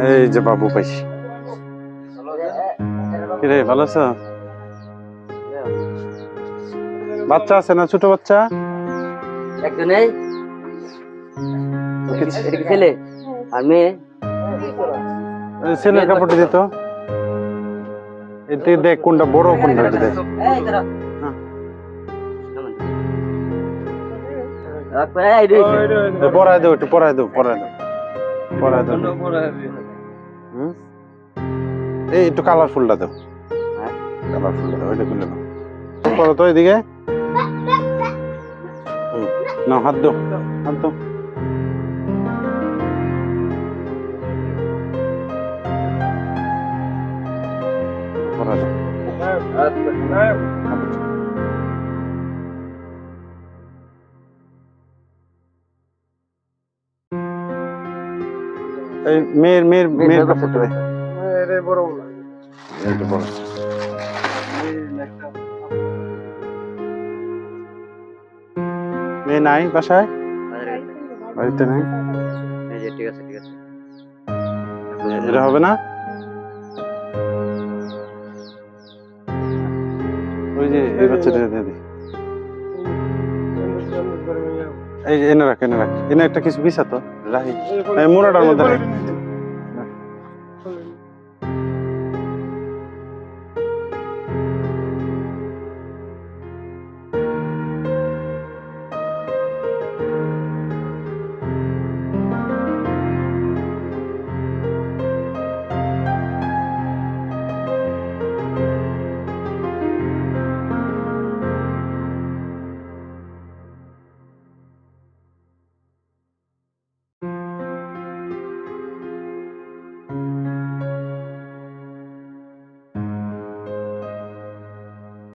এই যে বাবু পাইছি। কিরে ভালো আছো? বাচ্চা আছে না, ছোট বাচ্চা? একজনেই এটা কি ছেলে আর মেয়ে? ছেলের কাপড়টা দিত। এতে দেখ কোনটা বড় কোনটা দেখ। পড়ায় দাও, একটু পড়ায় দাও, পড়ায় দাও, পড়ায় দাও। এই একটু কালারফুলটা দাও, কালারফুলটা দাও, ওইটা খুলে দাও। পড়ো তো এদিকে। না হাত দাও, হাত দাও। পড়ায় দাও। এই মেয়ের কাপড়টা দে। এইটা বড়। মেয়ে নাই বাসায়? বাড়িতে নাই? ঠিক আছে ঠিক আছে। এটা হবে না? ওই যে এই বাচ্চাটা দিয়ে দি। এই যে এনে রাখ, এনে রাখ, এনে একটা কিছু বিছা তো রাখি। এই মোড়াটার মধ্যে রাখ।